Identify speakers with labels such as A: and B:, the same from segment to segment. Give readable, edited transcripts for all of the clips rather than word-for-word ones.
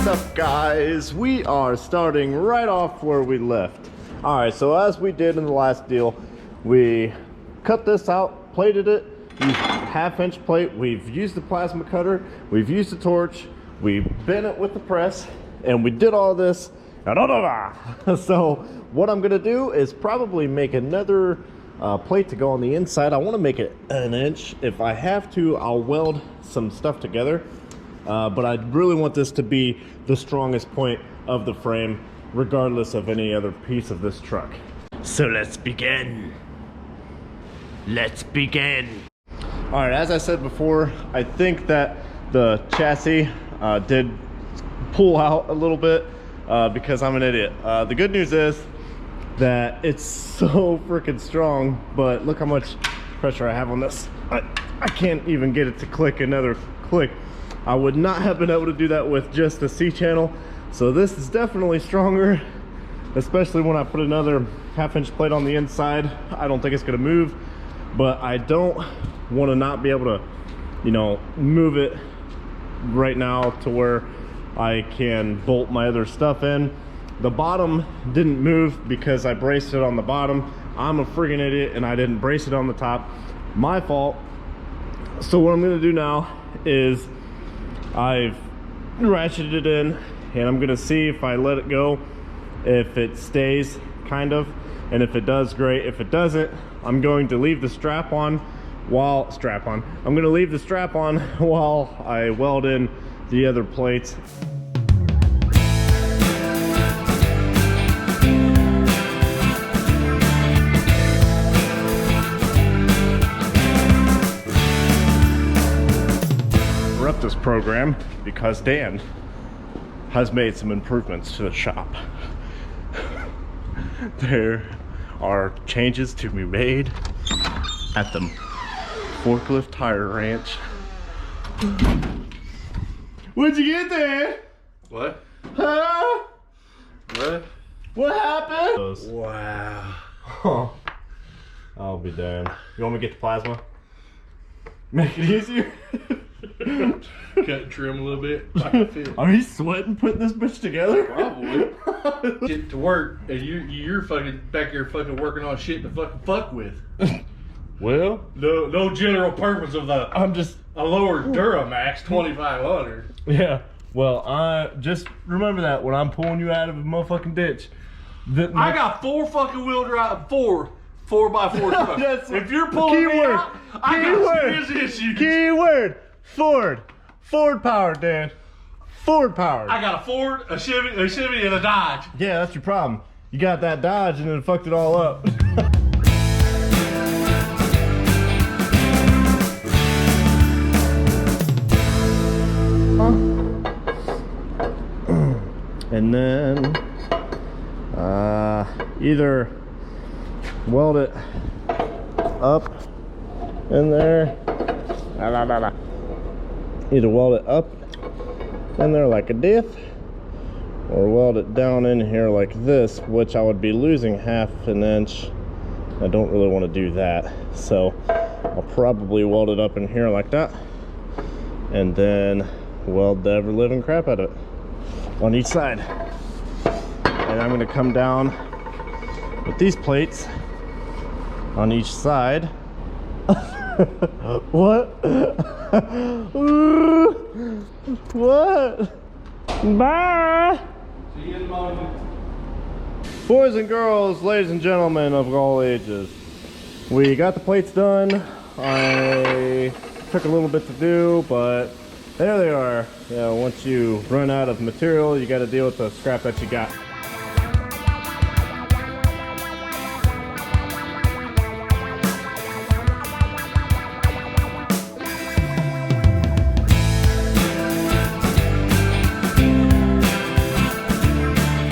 A: up, guys? We are starting right off where we left. All right, so as we did in the last deal, we cut this out, plated it, used half-inch plate. We've used the plasma cutter, we've used the torch, we bent it with the press, and we did all this. So what I'm gonna do is probably make another plate to go on the inside. I want to make it an inch. If I have to, I'll weld some stuff together. But I really want this to be the strongest point of the frame, regardless of any other piece of this truck. So let's begin. Let's begin. All right, as I said before, I think that the chassis did pull out a little bit because I'm an idiot. The good news is that it's so freaking strong, but look how much pressure I have on this. I can't even get it to click another click. I would not have been able to do that with just the C channel. So this is definitely stronger, especially when I put another half-inch plate on the inside. I don't think it's gonna move, but I don't want to not be able to, you know, move it right now to where I can bolt my other stuff in. The bottom didn't move because I braced it on the bottom. I'm a friggin' idiot and I didn't brace it on the top. My fault. So what I'm gonna do now is I've ratcheted it in and I'm gonna see if I let it go, if it stays, kind of, and if it does, great. If it doesn't, I'm going to leave the strap on while I'm gonna leave the strap on while I weld in the other plates. This program because Dan has made some improvements to the shop. There are changes to be made at the forklift tire ranch. What'd you get there?
B: What?
A: Huh?
B: What
A: happened?
B: Wow.
A: Oh, I'll be damned. You want me to get the plasma? Make it easier?
B: Cut and trim a little bit.
A: Are you sweating putting this bitch together?
B: Probably. Get to work and you're fucking back here fucking working on shit to fuck with.
A: Well,
B: no general purpose of the.
A: I'm just
B: a lower Duramax 2500.
A: Yeah. Well, I just remember that when I'm pulling you out of a motherfucking ditch.
B: I got 4 fucking wheel drive 4x4 trucks. If you're pulling me out, I got serious issues.
A: Keyword. Ford powered, Dan. Ford powered.
B: I got a Ford, a Chevy, and a Dodge.
A: Yeah, that's your problem. You got that Dodge and then fucked it all up. And then either weld it up in there. Either weld it up in there like a diff, or weld it down in here like this, which I would be losing half an inch. I don't really want to do that, so I'll probably weld it up in here like that, and then weld the ever living crap out of it on each side. And I'm going to come down with these plates on each side. What? What? Bye.
B: See you in the morning.
A: Boys and girls, ladies and gentlemen of all ages, we got the plates done. I took a little bit to do, but there they are. Yeah, once you run out of material, you got to deal with the scrap that you got.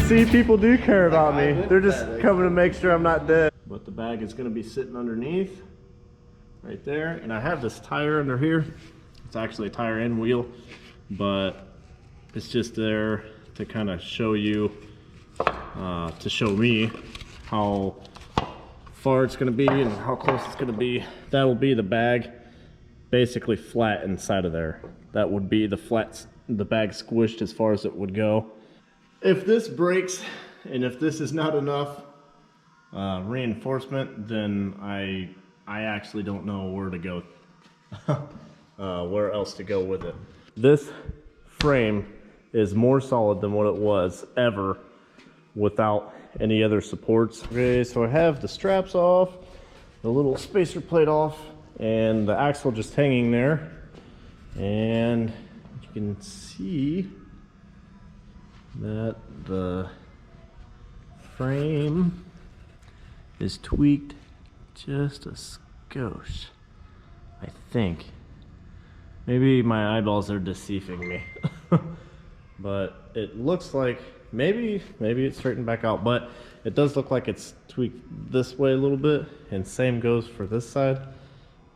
A: See, people do care about me. They're just coming to make sure I'm not dead. But the bag is going to be sitting underneath, right there. And I have this tire under here. It's actually a tire and wheel, but it's just there to kind of show you, to show me how far it's going to be and how close it's going to be. That will be the bag basically flat inside of there. That would be the flat the bag squished as far as it would go. If this breaks and if this is not enough reinforcement, then I actually don't know where to go, where else to go with it. This frame is more solid than what it was ever without any other supports. Okay, so I have the straps off, the little spacer plate off, and the axle just hanging there. And you can see that the frame is tweaked just a skosh, I think. Maybe my eyeballs are deceiving me. But it looks like maybe it's straightened back out, but it does look like it's tweaked this way a little bit, and same goes for this side,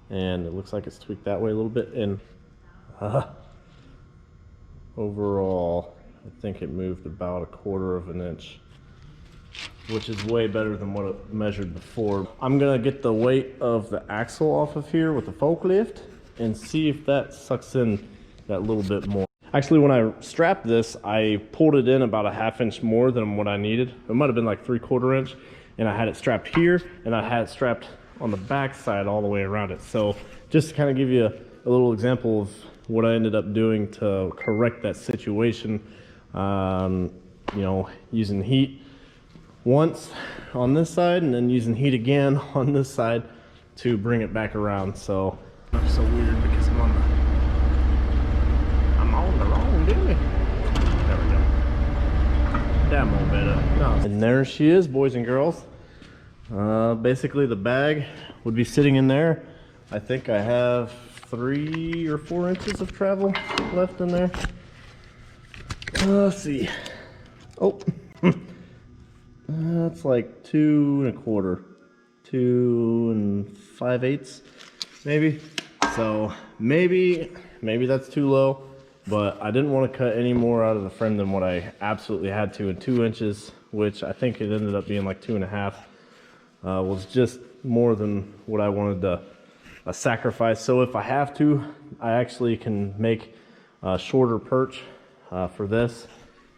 A: and it looks like it's tweaked that way a little bit. And overall I think it moved about 1/4 of an inch, which is way better than what it measured before. I'm gonna get the weight of the axle off of here with the forklift and see if that sucks in that little bit more. Actually, when I strapped this, I pulled it in about 1/2 inch more than what I needed. It might have been like 3/4 inch, and I had it strapped here, and I had it strapped on the back side all the way around it. So just to kind of give you a little example of what I ended up doing to correct that situation, you know, using heat once on this side and then using heat again on this side to bring it back around. So it's so weird because I'm on the wrong duty. There we go. Damn old bit up. No. And there she is, boys and girls. Basically the bag would be sitting in there. I think I have 3 or 4 inches of travel left in there. Let's see. Oh, that's like 2 1/4, 2 5/8, maybe. So maybe that's too low, but I didn't want to cut any more out of the frame than what I absolutely had to. And 2 inches, which I think it ended up being like 2 1/2, was just more than what I wanted to sacrifice. So if I have to, I actually can make a shorter perch for this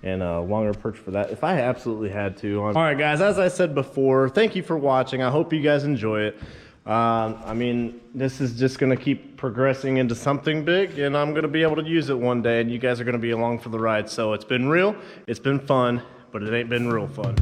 A: and a longer perch for that if I absolutely had to. All right guys, as I said before, thank you for watching. I hope you guys enjoy it. I mean, this is just gonna keep progressing into something big, and I'm gonna be able to use it one day, and you guys are gonna be along for the ride. So it's been real, it's been fun, but it ain't been real fun.